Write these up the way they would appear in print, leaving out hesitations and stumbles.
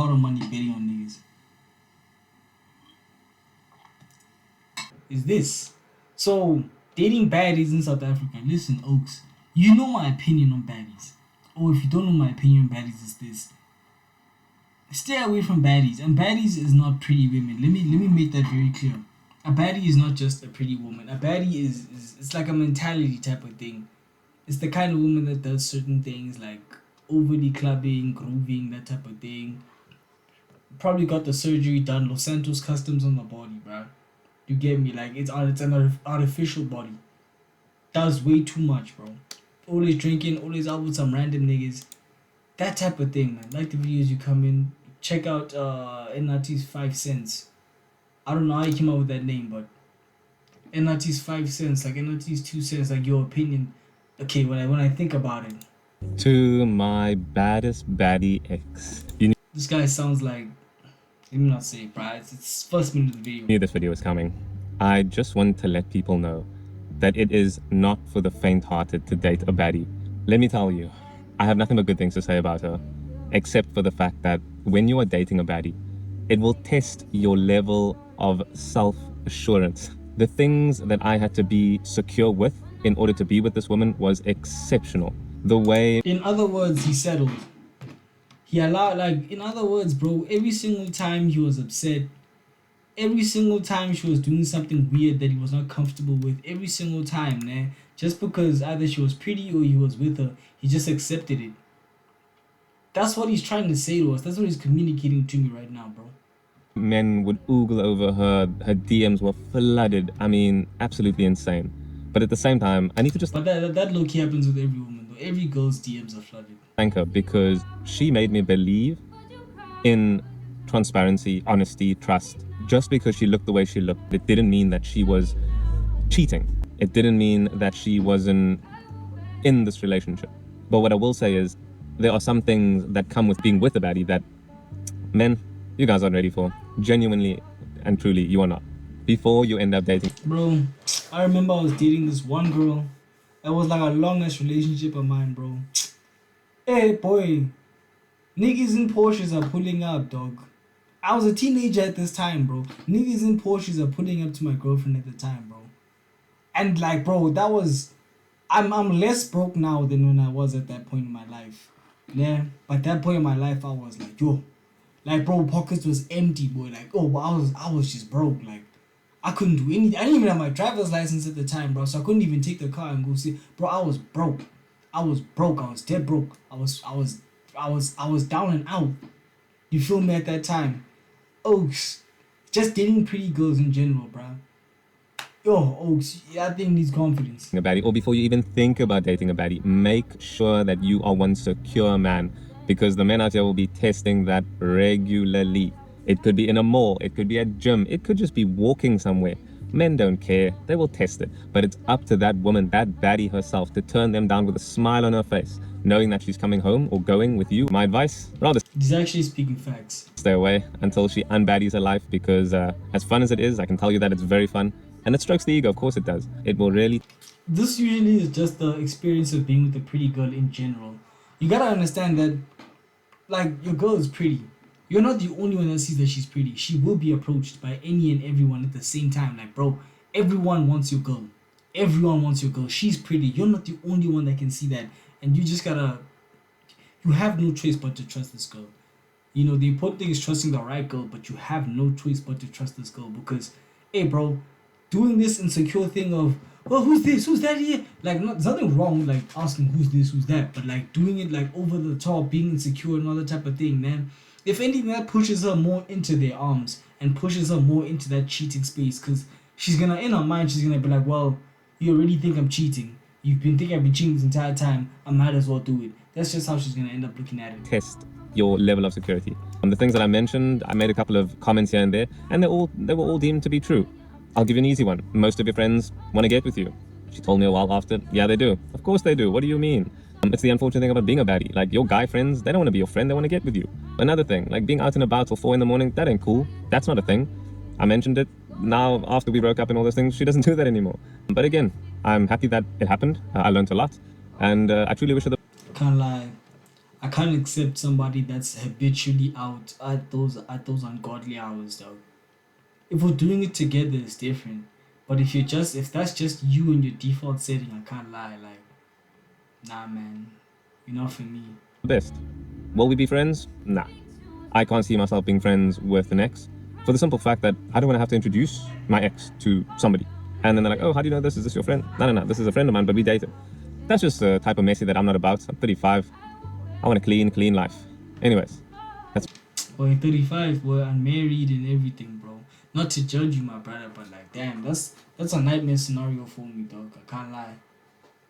lot of money betting on niggas. Is this. So, dating baddies in South Africa. Listen, Oaks, you know my opinion on baddies. Or if you don't know my opinion on baddies, is this. Stay away from baddies. And baddies is not pretty women. Let me make that very clear. A baddie is not just a pretty woman. A baddie is it's like a mentality type of thing. It's the kind of woman that does certain things like overly clubbing, grooving, that type of thing. Probably got the surgery done, Los Santos customs on the body, bro. You get me? Like it's an artificial body. Does way too much, bro. Always drinking, always out with some random niggas. That type of thing, man. Like the videos you come in, check out NRT's 5 cents. I don't know how he came up with that name, but NRT's 5 cents, like NRT's 2 cents, like your opinion. Okay, when I think about it. To my baddest baddie ex. You This guy sounds like, let me not say it, bro. It's first minute of the video. knew this video was coming. I just want to let people know that it is not for the faint-hearted to date a baddie. Let me tell you, I have nothing but good things to say about her, except for the fact that when you are dating a baddie, it will test your level of self-assurance. The things that I had to be secure with in order to be with this woman was exceptional. The way... In other words, he settled. He allowed, like, in other words, bro, every single time he was upset, every single time she was doing something weird that he was not comfortable with, every single time, man, just because either she was pretty or he was with her, he just accepted it. That's what he's trying to say to us. That's what he's communicating to me right now, bro. Men would oogle over her. Her DMs were flooded. I mean, absolutely insane. But at the same time, I need to just But that low-key happens with every woman, though. Every girl's DMs are flooded. thank her because she made me believe in transparency, honesty, trust. Just because she looked the way she looked, it didn't mean that she was cheating. It didn't mean that she wasn't in this relationship. But what I will say is, there are some things that come with being with a baddie that, men, you guys aren't ready for. Genuinely and truly, you are not. Before you end up dating. Bro, I remember I was dating this one girl. It was like a longest relationship of mine, bro. Hey, boy. Niggas in Porsches are pulling up, dog. I was a teenager at this time, bro. Niggas in Porsches are pulling up to my girlfriend at the time, bro. And like, bro, that was... I'm less broke now than when I was at that point in my life. Yeah, but at that point in my life, I was like, yo. Like, bro, pockets was empty, boy. Like, oh, but I was just broke. Like, I couldn't do anything. I didn't even have my driver's license at the time, bro. So I couldn't even take the car and go see. Bro, I was broke. I was broke. I was dead broke. I was down and out. You feel me at that time? Oaks, just dating pretty girls in general, bro. Yo, Oaks, I think needs confidence. A baddie, or before you even think about dating a baddie, make sure that you are one secure man, because the men out here will be testing that regularly. It could be in a mall, it could be at gym, it could just be walking somewhere. Men don't care, they will test it, but it's up to that woman, that baddie herself, to turn them down with a smile on her face, knowing that she's coming home or going with you. My advice, rather He's actually speaking facts. stay away until she unbaddies her life, because as fun as it is, I can tell you that it's very fun. And it strokes the ego, of course it does. It will really... This usually is just the experience of being with a pretty girl in general. You gotta understand that, like, your girl is pretty. You're not the only one that sees that she's pretty. She will be approached by any and everyone at the same time. Like, bro, everyone wants your girl. Everyone wants your girl. She's pretty. You're not the only one that can see that. And you just gotta... You have no choice but to trust this girl. You know, the important thing is trusting the right girl, but you have no choice but to trust this girl because, hey, bro, doing this insecure thing of, well, who's this? Who's that here? Like, there's nothing wrong with, like, asking who's this, who's that, but, like, doing it, like, over the top, being insecure and all that type of thing, man. If anything, that pushes her more into their arms and pushes her more into that cheating space because she's gonna, in her mind, she's gonna be like, well, you already think I'm cheating. You've been thinking I've been cheating this entire time. I might as well do it. That's just how she's gonna end up looking at it. test your level of security. The things that I mentioned, I made a couple of comments here and there, and they were all deemed to be true. I'll give you an easy one. Most of your friends want to get with you. She told me a while after, yeah, they do. Of course they do. What do you mean? It's the unfortunate thing about being a baddie. Like, your guy friends, they don't want to be your friend. They want to get with you. Another thing, like being out and about till 4 a.m, that ain't cool. That's not a thing. I mentioned it. Now, after we broke up and all those things, she doesn't do that anymore. But again, I'm happy that it happened. I learned a lot. And I truly wish her the... Can't lie. I can't accept somebody that's habitually out at those ungodly hours, though. If we're doing it together, it's different. But if that's just you and your default setting, I can't lie. Like, nah, man, you're not for me. Best. Will we be friends? Nah. I can't see myself being friends with an ex for the simple fact that I don't want to have to introduce my ex to somebody. And then they're like, oh, how do you know this? Is this your friend? No, no, no. This is a friend of mine, but we dated. That's just the type of messy that I'm not about. I'm 35. I want a clean life. Anyways, that's Boy, 35, boy, unmarried and everything, bro. Not to judge you, my brother, but like, damn, that's a nightmare scenario for me, dog. I can't lie.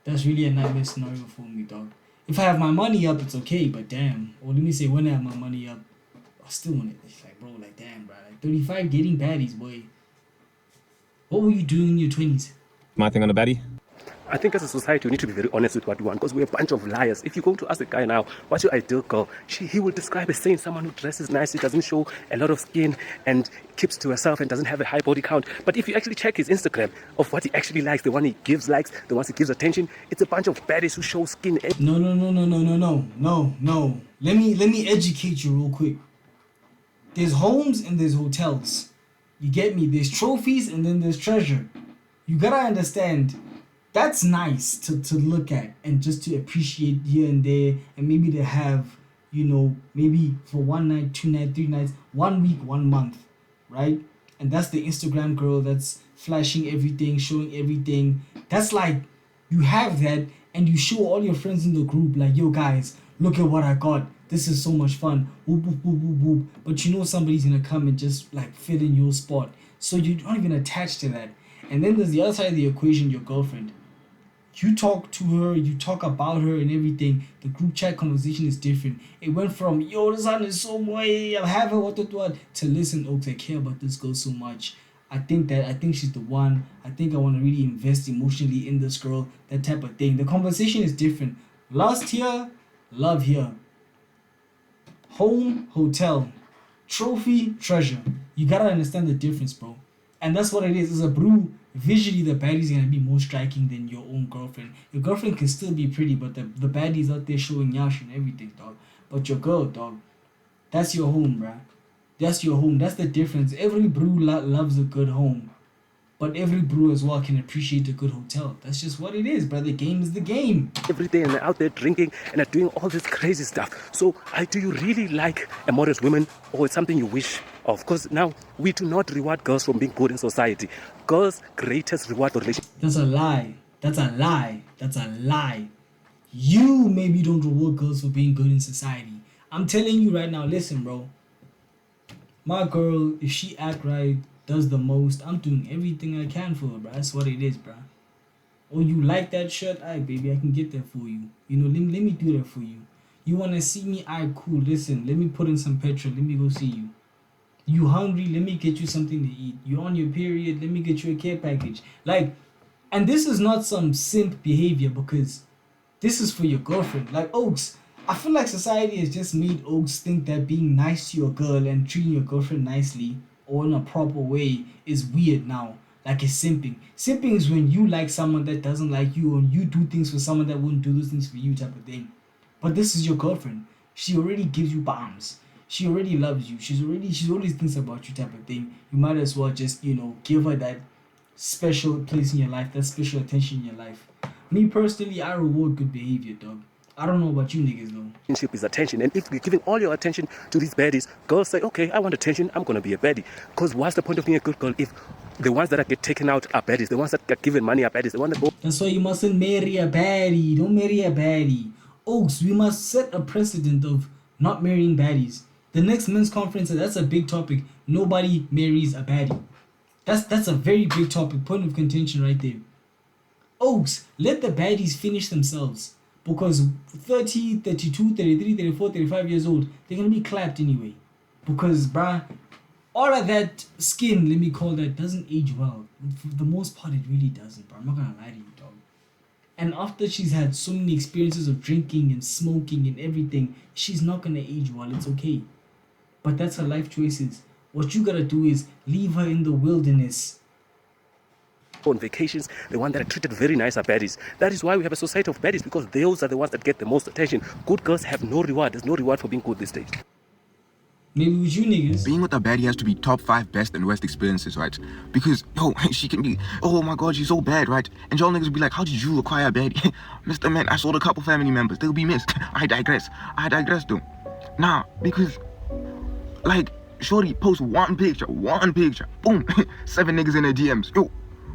That's really a nightmare scenario for me, dog. If I have my money up, it's okay, but damn. Or let me say, when I have my money up, I still want it. It's like, bro, like, damn, bro. Like, 35 dating baddies, boy. What were you doing in your 20s? my thing on the baddie. I think as a society, we need to be very honest with what we want because we're a bunch of liars. If you go to ask a guy now, what's your ideal girl? He will describe as saying someone who dresses nicely, doesn't show a lot of skin, and keeps to herself and doesn't have a high body count. But if you actually check his Instagram of what he actually likes, the one he gives likes, the ones he gives attention, it's a bunch of baddies who show skin. No. Let me educate you real quick. There's homes and there's hotels. You get me? There's trophies and then there's treasure. You gotta understand, that's nice to look at and just to appreciate here and there, and maybe to have, maybe for 1 night, 2 nights, 3 nights, 1 week, 1 month, right? And that's the Instagram girl that's flashing everything, showing everything. That's like, you have that and you show all your friends in the group, like, yo guys, look at what I got. This is so much fun. Whoop, whoop, whoop, whoop, whoop. But you know somebody's gonna come and just like fit in your spot. So you're not even attached to that. And then there's the other side of the equation, your girlfriend. You talk to her, you talk about her and everything. The group chat conversation is different. It went from, yo, this one is so way, I'm having what, to listen, Oaks, I care about this girl so much. I think she's the one. I think I want to really invest emotionally in this girl, that type of thing. The conversation is different. Lust here, love here. Home, hotel. Trophy, treasure. You gotta understand the difference, bro. And that's what it is. As a brew, visually the baddie's gonna be more striking than your own girlfriend. Your girlfriend can still be pretty, but the baddie's out there showing yash and everything, dog. But your girl, dog, that's your home, bruh. That's your home. That's the difference. Every brew loves a good home. But every brew as well can appreciate a good hotel. That's just what it is, brother. The game is the game. Every day and they're out there drinking and are doing all this crazy stuff. So do you really like a modest woman, or it's something you wish of? Because now we do not reward girls from being good in society. Girls' greatest reward for relationship. That's a lie. That's a lie. That's a lie. You maybe don't reward girls for being good in society. I'm telling you right now, listen, bro. My girl, if she act right, does the most, I'm doing everything I can for her, bro. That's what it is, bro. Oh, you like that shirt? Alright, baby, I can get that for you. Let me do that for you. You wanna see me? Alright, cool. Listen, let me put in some petrol. Let me go see you. You hungry? Let me get you something to eat. You on your period? Let me get you a care package. Like, and this is not some simp behavior, because this is for your girlfriend. Like, Oaks, I feel like society has just made Oaks think that being nice to your girl and treating your girlfriend nicely or in a proper way is weird now. Like, it's simping. Simping is when you like someone that doesn't like you, and you do things for someone that wouldn't do those things for you, type of thing. But this is your girlfriend. She already gives you bombs. She already loves you. She always thinks about you, type of thing. You might as well just, give her that special place in your life, that special attention in your life. Me personally, I reward good behavior, dog. I don't know about you niggas though. Relationship is attention, and if you're giving all your attention to these baddies, girls say, okay, I want attention, I'm gonna be a baddie. Because what's the point of being a good girl if the ones that get taken out are baddies, the ones that get given money are baddies, the ones that go. That's why you mustn't marry a baddie. Don't marry a baddie. Oaks, we must set a precedent of not marrying baddies. The next men's conference, that's a big topic. Nobody marries a baddie. That's a very big topic, point of contention right there. Oaks, let the baddies finish themselves. Because 30, 32, 33, 34, 35 years old, they're going to be clapped anyway. Because, bruh, all of that skin, let me call that, doesn't age well. For the most part, it really doesn't, bro. I'm not going to lie to you, dog. And after she's had so many experiences of drinking and smoking and everything, she's not going to age well. It's okay. But that's her life choices. What you got to do is leave her in the wilderness. on vacations, the one that are treated very nice are baddies. That is why we have a society of baddies, because those are the ones that get the most attention. Good girls have no reward. There's no reward for being good these days. Maybe with you niggas. Being with a baddie has to be top 5 best and worst experiences, right? Because, yo, she can be, oh my god, she's so bad, right? And y'all niggas will be like, how did you acquire a baddie? Mr. Man, I sold a couple family members. They'll be missed. I digress though. Nah, because, like, shorty posts one picture, boom, 7 niggas in her DMs.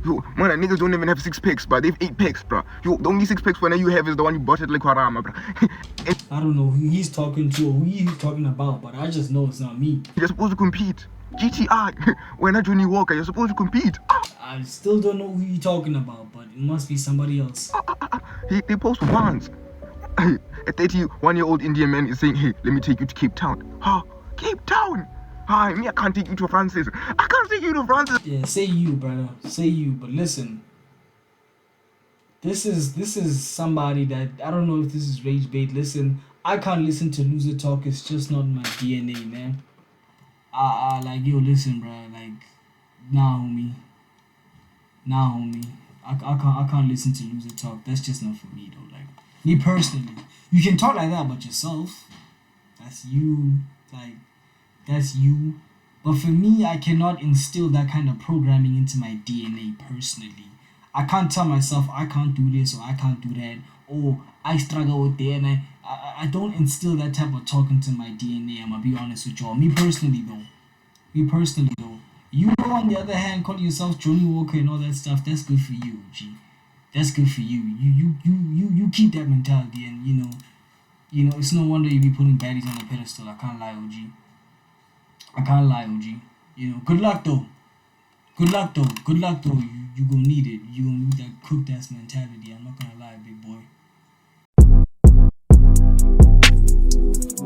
Yo, man, niggas don't even have 6 pics, but they've 8 pics, bro. Yo, the only 6 pics when you have is the one you bought at like Harama, bro. I don't know who he's talking to or who he's talking about, but I just know it's not me. You're supposed to compete. GTI, we're not Johnny Walker, you're supposed to compete. I still don't know who you're talking about, but it must be somebody else. They post once. A 31-year-old Indian man is saying, hey, let me take you to Cape Town. Huh? Cape Town? Hi, me, I can't take you to Francis. I can't take you to Francis. Yeah, say you, brother. Say you, but listen. This is somebody that, I don't know if this is rage bait. Listen, I can't listen to loser talk. It's just not my DNA, man. Like, yo, listen, bro. Like, nah, homie. I can't listen to loser talk. That's just not for me, though. Like, me personally. You can talk like that about yourself. That's you. Like, that's you. But for me, I cannot instill that kind of programming into my DNA personally. I can't tell myself I can't do this or I can't do that. Or I struggle with that. And I don't instill that type of talk into my DNA. I'm going to be honest with y'all. Me personally, though. You, on the other hand, calling yourself Johnny Walker and all that stuff, that's good for you, G. That's good for you. You keep that mentality, and you know, it's no wonder you be putting baddies on a pedestal. I can't lie, OG. You know, good luck though. You gonna need it. You gonna need that cooked ass mentality.